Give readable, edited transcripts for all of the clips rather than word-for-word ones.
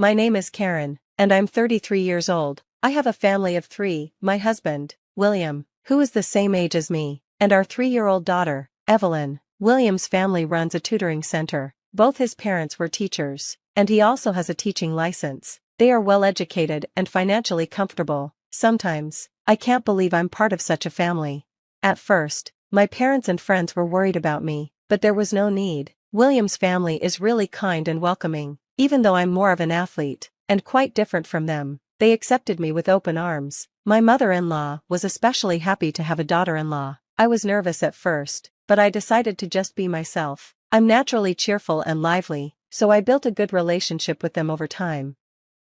My name is Karen, and I'm 33 years old. I have a family of 3, my husband, William, who is the same age as me, and our 3-year-old daughter, Evelyn. William's family runs a tutoring center. Both his parents were teachers, and he also has a teaching license. They are well educated and financially comfortable. Sometimes, I can't believe I'm part of such a family. At first, my parents and friends were worried about me, but there was no need. William's family is really kind and welcoming, even though I'm more of an athlete, and quite different from them. They accepted me with open arms. My mother-in-law was especially happy to have a daughter-in-law. I was nervous at first, but I decided to just be myself. I'm naturally cheerful and lively, so I built a good relationship with them over time.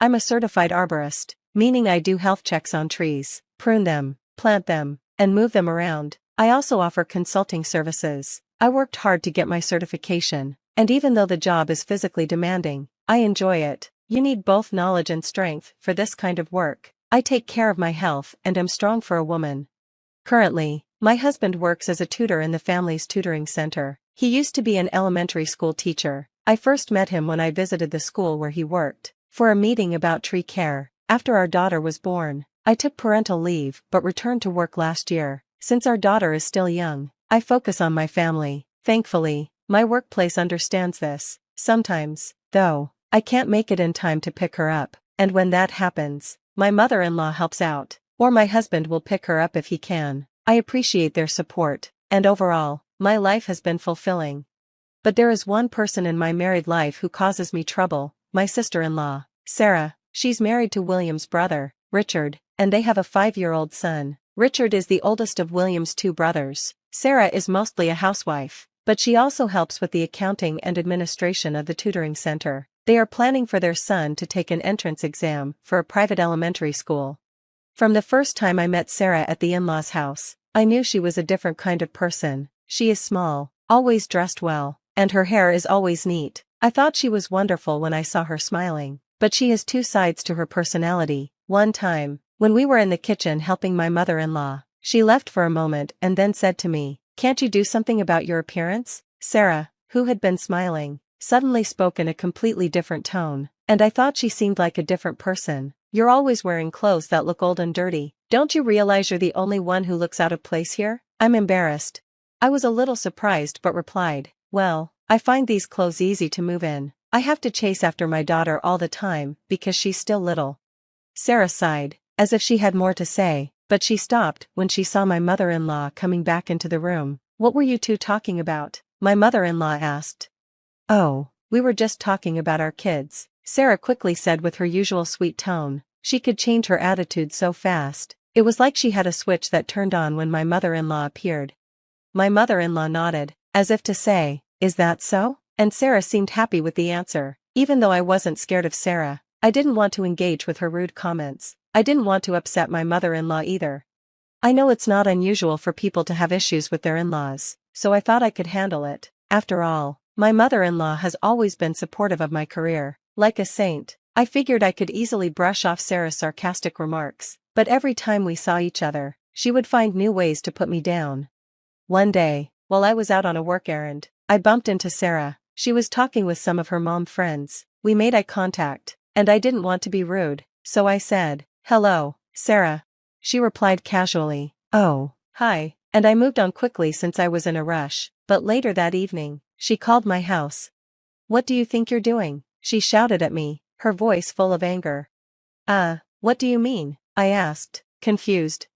I'm a certified arborist, meaning I do health checks on trees, prune them, plant them, and move them around. I also offer consulting services. I worked hard to get my certification, and even though the job is physically demanding, I enjoy it. You need both knowledge and strength for this kind of work. I take care of my health and am strong for a woman. Currently, my husband works as a tutor in the family's tutoring center. He used to be an elementary school teacher. I first met him when I visited the school where he worked, for a meeting about tree care. After our daughter was born, I took parental leave but returned to work last year. Since our daughter is still young, I focus on my family. Thankfully, my workplace understands this. Sometimes, though, I can't make it in time to pick her up, and when that happens, my mother-in-law helps out, or my husband will pick her up if he can. I appreciate their support, and overall, my life has been fulfilling. But there is one person in my married life who causes me trouble, my sister-in-law, Sarah. She's married to William's brother, Richard, and they have a 5-year-old son. Richard is the oldest of William's 2 brothers. Sarah is mostly a housewife, but she also helps with the accounting and administration of the tutoring center. They are planning for their son to take an entrance exam for a private elementary school. From the first time I met Sarah at the in-laws' house, I knew she was a different kind of person. She is small, always dressed well, and her hair is always neat. I thought she was wonderful when I saw her smiling, but she has 2 sides to her personality. One time, when we were in the kitchen helping my mother-in-law, she left for a moment and then said to me, "Can't you do something about your appearance?" Sarah, who had been smiling, suddenly spoke in a completely different tone, and I thought she seemed like a different person. "You're always wearing clothes that look old and dirty. Don't you realize you're the only one who looks out of place here?" I'm embarrassed. I was a little surprised but replied, "Well, I find these clothes easy to move in. I have to chase after my daughter all the time because she's still little." Sarah sighed, as if she had more to say, but she stopped when she saw my mother-in-law coming back into the room. "What were you 2 talking about?" my mother-in-law asked. "Oh, we were just talking about our kids," Sarah quickly said with her usual sweet tone. She could change her attitude so fast. It was like she had a switch that turned on when my mother-in-law appeared. My mother-in-law nodded, as if to say, "Is that so?" And Sarah seemed happy with the answer. Even though I wasn't scared of Sarah, I didn't want to engage with her rude comments. I didn't want to upset my mother-in-law either. I know it's not unusual for people to have issues with their in-laws, so I thought I could handle it. After all, my mother-in-law has always been supportive of my career. Like a saint, I figured I could easily brush off Sarah's sarcastic remarks, but every time we saw each other, she would find new ways to put me down. One day, while I was out on a work errand, I bumped into Sarah. She was talking with some of her mom friends. We made eye contact, and I didn't want to be rude, so I said, "Hello, Sarah." She replied casually, "Oh, hi," and I moved on quickly since I was in a rush. But later that evening, she called my house. "What do you think you're doing?" she shouted at me, her voice full of anger. What do you mean?" I asked, confused.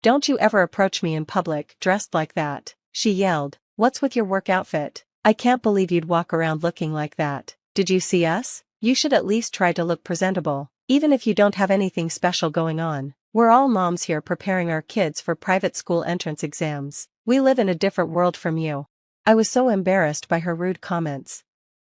"Don't you ever approach me in public dressed like that," she yelled. "What's with your work outfit? I can't believe you'd walk around looking like that. Did you see us? You should at least try to look presentable, even if you don't have anything special going on. We're all moms here preparing our kids for private school entrance exams. We live in a different world from you." I was so embarrassed by her rude comments.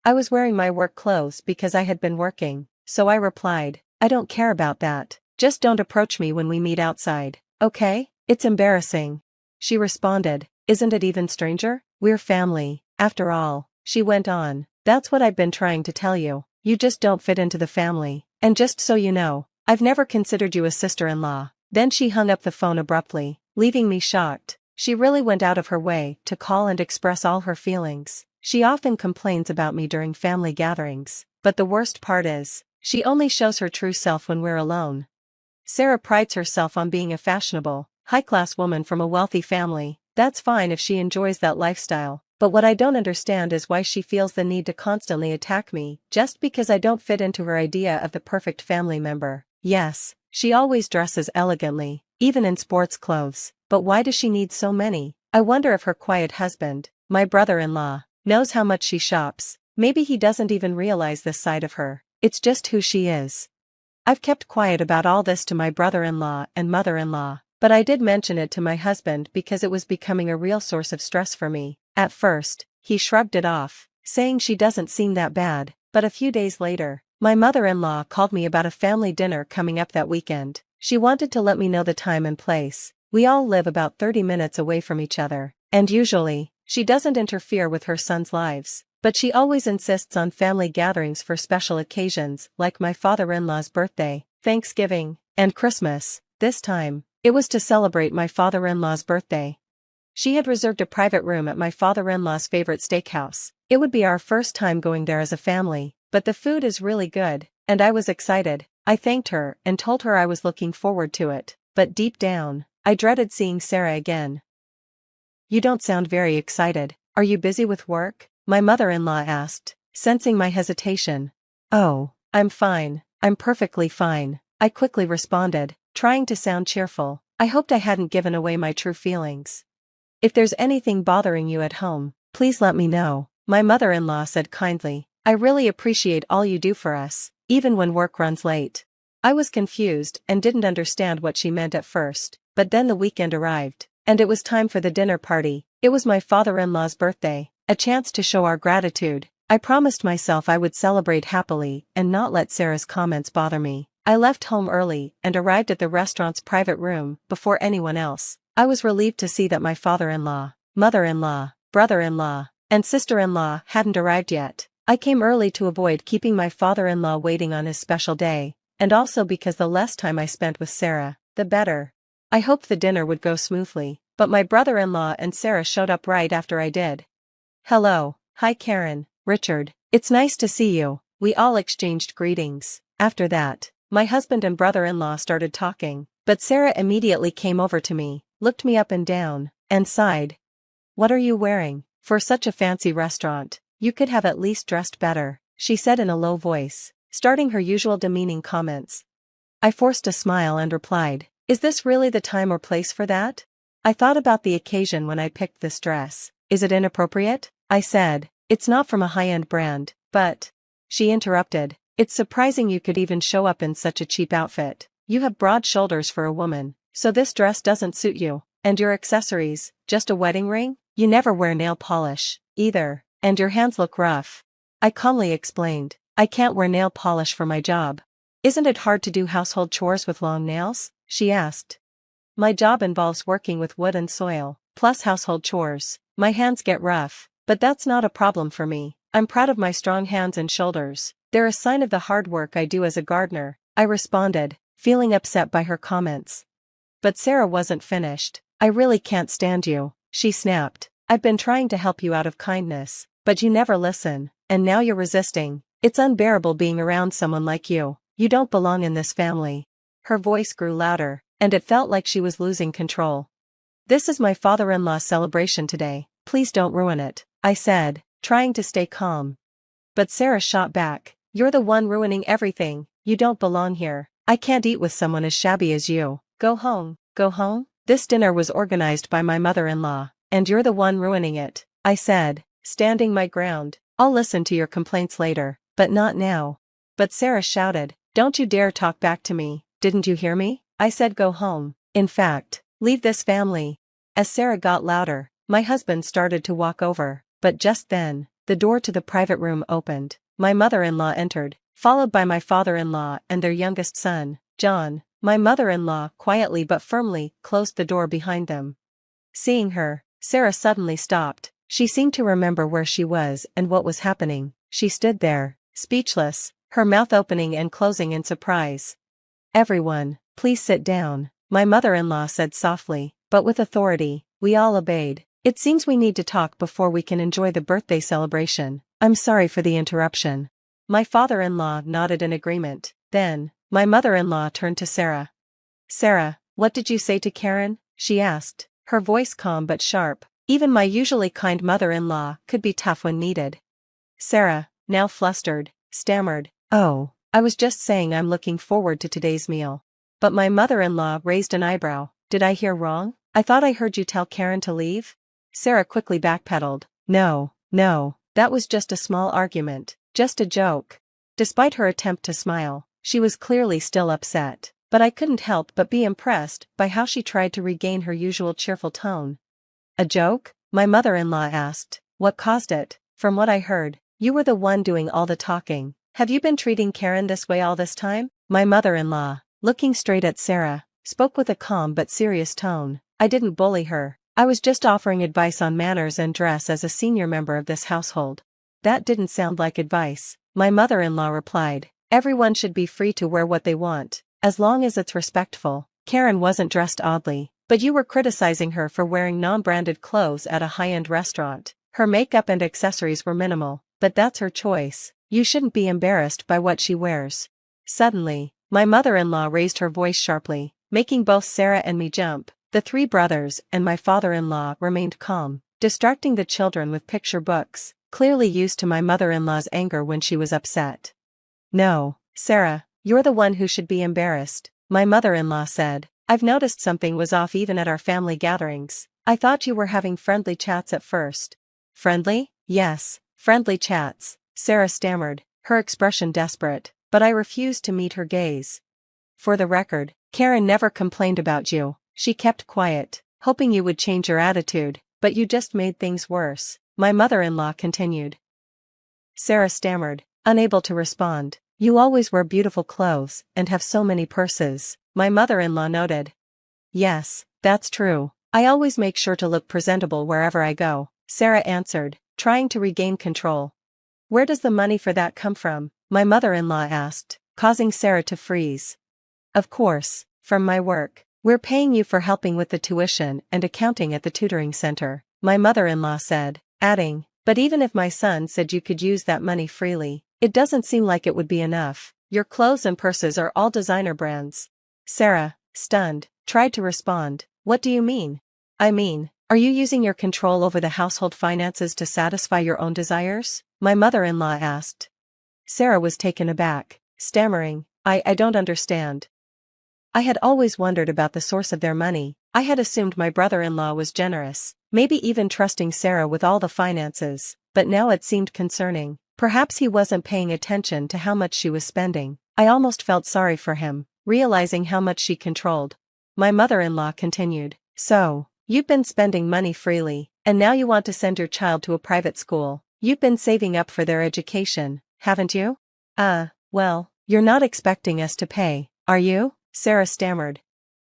I was wearing my work clothes because I had been working, so I replied, "I don't care about that. Just don't approach me when we meet outside, okay? It's embarrassing." She responded, "Isn't it even stranger? We're family, after all," she went on. "That's what I've been trying to tell you. You just don't fit into the family, and just so you know, I've never considered you a sister-in-law." Then she hung up the phone abruptly, leaving me shocked. She really went out of her way to call and express all her feelings. She often complains about me during family gatherings, but the worst part is, She only shows her true self when we're alone. Sarah prides herself on being a fashionable, high-class woman from a wealthy family. That's fine if she enjoys that lifestyle, but what I don't understand is why she feels the need to constantly attack me just because I don't fit into her idea of the perfect family member. Yes, she always dresses elegantly, even in sports clothes, but why does she need so many? I wonder if her quiet husband, my brother-in-law, knows how much she shops. Maybe he doesn't even realize this side of her. It's just who she is. I've kept quiet about all this to my brother-in-law and mother-in-law, but I did mention it to my husband because it was becoming a real source of stress for me. At first, he shrugged it off, saying she doesn't seem that bad, but a few days later, my mother-in-law called me about a family dinner coming up that weekend. She wanted to let me know the time and place. We all live about 30 minutes away from each other, and usually, she doesn't interfere with her son's lives, but she always insists on family gatherings for special occasions like my father-in-law's birthday, Thanksgiving, and Christmas. This time, it was to celebrate my father-in-law's birthday. She had reserved a private room at my father-in-law's favorite steakhouse. It would be our first time going there as a family, but the food is really good, and I was excited. I thanked her and told her I was looking forward to it, but deep down, I dreaded seeing Sarah again. "You don't sound very excited. Are you busy with work?" my mother-in-law asked, sensing my hesitation. "Oh, I'm fine, I'm perfectly fine," I quickly responded, trying to sound cheerful. I hoped I hadn't given away my true feelings. "If there's anything bothering you at home, please let me know," my mother-in-law said kindly. "I really appreciate all you do for us, even when work runs late." I was confused and didn't understand what she meant at first, but then the weekend arrived, and it was time for the dinner party. It was my father-in-law's birthday, a chance to show our gratitude. I promised myself I would celebrate happily and not let Sarah's comments bother me. I left home early and arrived at the restaurant's private room before anyone else. I was relieved to see that my father-in-law, mother-in-law, brother-in-law, and sister-in-law hadn't arrived yet. I came early to avoid keeping my father-in-law waiting on his special day, and also because the less time I spent with Sarah, the better. I hoped the dinner would go smoothly, but my brother-in-law and Sarah showed up right after I did. "Hello, hi Karen, Richard, it's nice to see you." We all exchanged greetings. After that, my husband and brother-in-law started talking, but Sarah immediately came over to me, looked me up and down, and sighed. "What are you wearing? For such a fancy restaurant, you could have at least dressed better," she said in a low voice, starting her usual demeaning comments. I forced a smile and replied, "Is this really the time or place for that? I thought about the occasion when I picked this dress. Is it inappropriate?" I said, "It's not from a high-end brand, but..." She interrupted, "It's surprising you could even show up in such a cheap outfit. You have broad shoulders for a woman, so this dress doesn't suit you. And your accessories, just a wedding ring? You never wear nail polish, either, and your hands look rough." I calmly explained, "I can't wear nail polish for my job." "Isn't it hard to do household chores with long nails?" she asked. "My job involves working with wood and soil, plus household chores. My hands get rough, but that's not a problem for me. I'm proud of my strong hands and shoulders. They're a sign of the hard work I do as a gardener," I responded, feeling upset by her comments. But Sarah wasn't finished. "I really can't stand you," she snapped. "I've been trying to help you out of kindness, but you never listen, and now you're resisting. It's unbearable being around someone like you. You don't belong in this family." Her voice grew louder, and it felt like she was losing control. "This is my father-in-law's celebration today. Please don't ruin it," I said, trying to stay calm. But Sarah shot back, "You're the one ruining everything. You don't belong here. I can't eat with someone as shabby as you. Go home, go home. This dinner was organized by my mother-in-law, and you're the one ruining it," I said, standing my ground. "I'll listen to your complaints later, but not now." But Sarah shouted, "Don't you dare talk back to me. Didn't you hear me? I said go home. In fact, leave this family." As Sarah got louder, my husband started to walk over, but just then, the door to the private room opened. My mother-in-law entered, followed by my father-in-law and their youngest son, John. My mother-in-law quietly but firmly closed the door behind them. Seeing her, Sarah suddenly stopped. She seemed to remember where she was and what was happening. She stood there, speechless, her mouth opening and closing in surprise. "Everyone, please sit down," my mother-in-law said softly, but with authority. We all obeyed. "It seems we need to talk before we can enjoy the birthday celebration. I'm sorry for the interruption." My father-in-law nodded in agreement. Then, my mother-in-law turned to Sarah. Sarah, what did you say to Karen? She asked, her voice calm but sharp. Even my usually kind mother-in-law could be tough when needed. Sarah, now flustered, stammered, "Oh, I was just saying I'm looking forward to today's meal." But my mother-in-law raised an eyebrow. Did I hear wrong? I thought I heard you tell Karen to leave? Sarah quickly backpedaled. No, that was just a small argument, just a joke. Despite her attempt to smile, she was clearly still upset, but I couldn't help but be impressed by how she tried to regain her usual cheerful tone. A joke? My mother-in-law asked. What caused it? From what I heard, you were the one doing all the talking. Have you been treating Karen this way all this time? My mother-in-law, looking straight at Sarah, spoke with a calm but serious tone. I didn't bully her. I was just offering advice on manners and dress as a senior member of this household. That didn't sound like advice, my mother-in-law replied. Everyone should be free to wear what they want, as long as it's respectful. Karen wasn't dressed oddly, but you were criticizing her for wearing non-branded clothes at a high-end restaurant. Her makeup and accessories were minimal, but that's her choice. You shouldn't be embarrassed by what she wears. Suddenly, my mother-in-law raised her voice sharply, making both Sarah and me jump. The three brothers and my father-in-law remained calm, distracting the children with picture books, clearly used to my mother-in-law's anger when she was upset. No, Sarah, you're the one who should be embarrassed, my mother-in-law said. I've noticed something was off even at our family gatherings. I thought you were having friendly chats at first. Friendly? Yes, friendly chats, Sarah stammered, her expression desperate, but I refused to meet her gaze. For the record, Karen never complained about you. She kept quiet, hoping you would change your attitude, but you just made things worse, my mother-in-law continued. Sarah stammered, unable to respond. You always wear beautiful clothes and have so many purses, my mother-in-law noted. Yes, that's true. I always make sure to look presentable wherever I go, Sarah answered, trying to regain control. Where does the money for that come from? My mother-in-law asked, causing Sarah to freeze. Of course, from my work. We're paying you for helping with the tuition and accounting at the tutoring center, my mother-in-law said, adding, but even if my son said you could use that money freely, it doesn't seem like it would be enough. Your clothes and purses are all designer brands. Sarah, stunned, tried to respond. What do you mean? I mean, are you using your control over the household finances to satisfy your own desires? My mother-in-law asked. Sarah was taken aback, stammering, I don't understand. I had always wondered about the source of their money. I had assumed my brother-in-law was generous, maybe even trusting Sarah with all the finances, but now it seemed concerning. Perhaps he wasn't paying attention to how much she was spending. I almost felt sorry for him, realizing how much she controlled. My mother-in-law continued, so, you've been spending money freely, and now you want to send your child to a private school. You've been saving up for their education, haven't you? Well, you're not expecting us to pay, are you? Sarah stammered.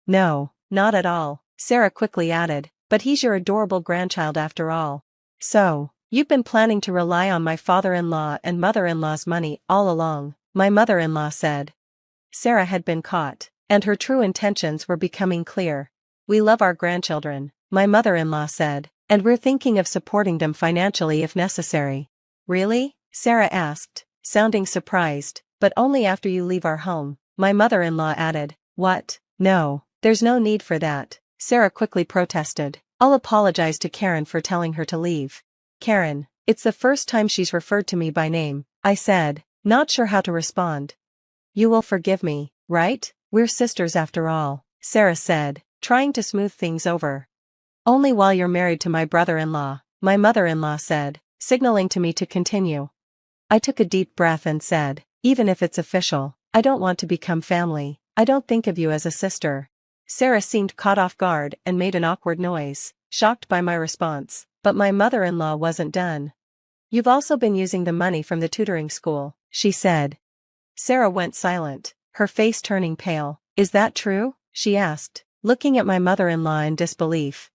No, not at all, Sarah quickly added, but he's your adorable grandchild after all. So, you've been planning to rely on my father-in-law and mother-in-law's money all along, my mother-in-law said. Sarah had been caught, and her true intentions were becoming clear. We love our grandchildren, my mother-in-law said, and we're thinking of supporting them financially if necessary. Really? Sarah asked, sounding surprised, but only after you leave our home. My mother-in-law added, What? No, there's no need for that, Sarah quickly protested. I'll apologize to Karen for telling her to leave. Karen, it's the first time she's referred to me by name, I said, not sure how to respond. You will forgive me, right? We're sisters after all, Sarah said, trying to smooth things over. Only while you're married to my brother-in-law, my mother-in-law said, signaling to me to continue. I took a deep breath and said, even if it's official, I don't want to become family. I don't think of you as a sister. Sarah seemed caught off guard and made an awkward noise, shocked by my response, but my mother-in-law wasn't done. You've also been using the money from the tutoring school, she said. Sarah went silent, her face turning pale. Is that true? She asked, looking at my mother-in-law in disbelief.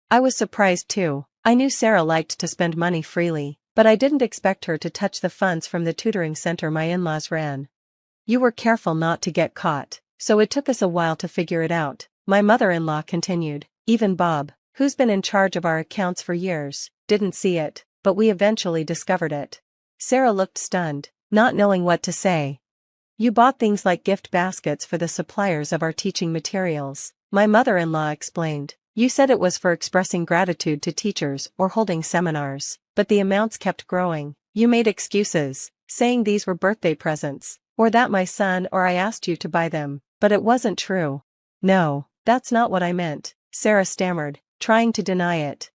I was surprised too. I knew Sarah liked to spend money freely, but I didn't expect her to touch the funds from the tutoring center my in-laws ran. You were careful not to get caught, so it took us a while to figure it out, my mother-in-law continued. Even Bob, who's been in charge of our accounts for years, didn't see it, but we eventually discovered it. Sarah looked stunned. not knowing what to say. You bought things like gift baskets for the suppliers of our teaching materials, my mother-in-law explained. You said it was for expressing gratitude to teachers or holding seminars, but the amounts kept growing. You made excuses, saying these were birthday presents, or that my son or I asked you to buy them, but it wasn't true. No, that's not what I meant, Sarah stammered, trying to deny it.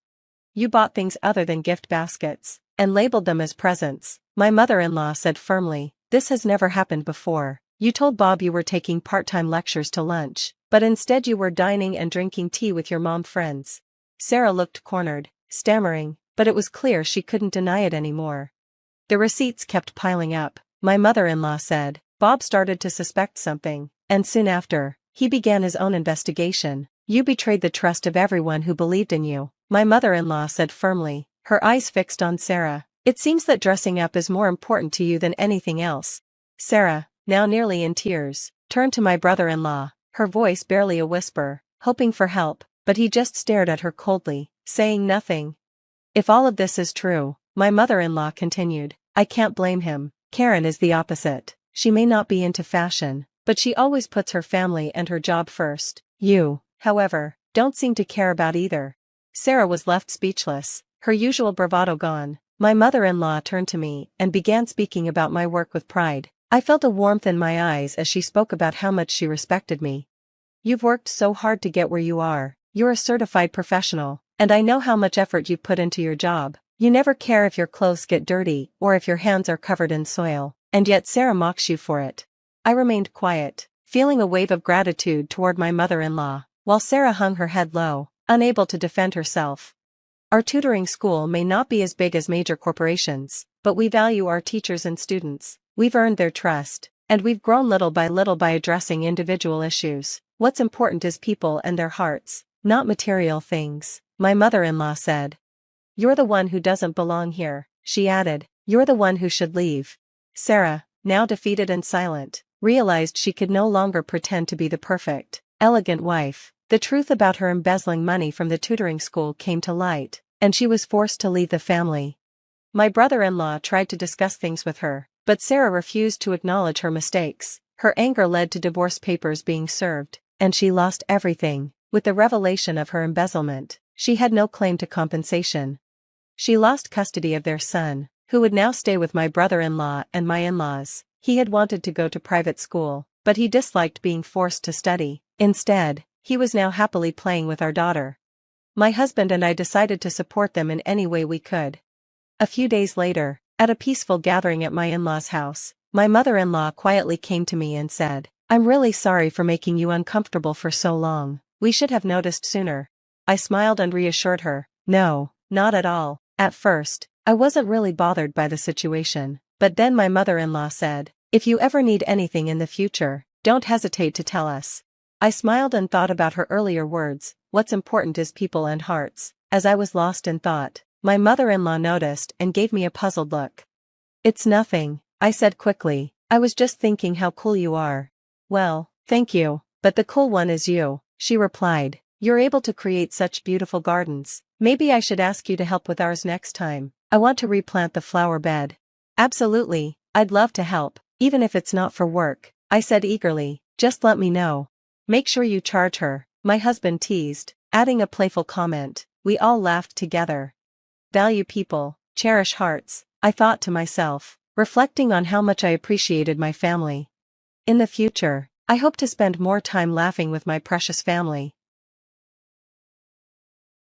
You bought things other than gift baskets, and labeled them as presents, my mother-in-law said firmly. This has never happened before. You told Bob you were taking part-time lectures to lunch, but instead you were dining and drinking tea with your mom friends. Sarah looked cornered, stammering, but it was clear she couldn't deny it anymore. The receipts kept piling up, my mother-in-law said. Bob started to suspect something, and soon after, he began his own investigation. You betrayed the trust of everyone who believed in you, my mother-in-law said firmly, her eyes fixed on Sarah. It seems that dressing up is more important to you than anything else. Sarah, now nearly in tears, turned to my brother-in-law, her voice barely a whisper, hoping for help, but he just stared at her coldly, saying nothing. If all of this is true, my mother-in-law continued, I can't blame him. Karen is the opposite. She may not be into fashion, but she always puts her family and her job first. You, however, don't seem to care about either. Sarah was left speechless, her usual bravado gone. My mother-in-law turned to me and began speaking about my work with pride. I felt a warmth in my eyes as she spoke about how much she respected me. You've worked so hard to get where you are. You're a certified professional, and I know how much effort you put into your job. You never care if your clothes get dirty or if your hands are covered in soil, and yet Sarah mocks you for it. I remained quiet, feeling a wave of gratitude toward my mother-in-law, while Sarah hung her head low, unable to defend herself. Our tutoring school may not be as big as major corporations, but we value our teachers and students. We've earned their trust, and we've grown little by addressing individual issues. What's important is people and their hearts, not material things, my mother-in-law said. You're the one who doesn't belong here, she added. You're the one who should leave. Sarah, now defeated and silent, realized she could no longer pretend to be the perfect, elegant wife. The truth about her embezzling money from the tutoring school came to light, and she was forced to leave the family. My brother-in-law tried to discuss things with her, but Sarah refused to acknowledge her mistakes. Her anger led to divorce papers being served, and she lost everything. With the revelation of her embezzlement, she had no claim to compensation. She lost custody of their son, who would now stay with my brother-in-law and my in-laws. He had wanted to go to private school, but he disliked being forced to study. Instead, he was now happily playing with our daughter. My husband and I decided to support them in any way we could. A few days later, at a peaceful gathering at my in-laws' house, my mother-in-law quietly came to me and said, I'm really sorry for making you uncomfortable for so long. We should have noticed sooner. I smiled and reassured her, no, not at all. At first, I wasn't really bothered by the situation, but then my mother-in-law said, if you ever need anything in the future, don't hesitate to tell us. I smiled and thought about her earlier words, what's important is people and hearts. As I was lost in thought, my mother-in-law noticed and gave me a puzzled look. It's nothing, I said quickly, I was just thinking how cool you are. Well, thank you, but the cool one is you, she replied. You're able to create such beautiful gardens. Maybe I should ask you to help with ours next time. I want to replant the flower bed. Absolutely, I'd love to help, even if it's not for work, I said eagerly, just let me know. Make sure you charge her, my husband teased, adding a playful comment. We all laughed together. Value people, cherish hearts, I thought to myself, reflecting on how much I appreciated my family. In the future, I hope to spend more time laughing with my precious family.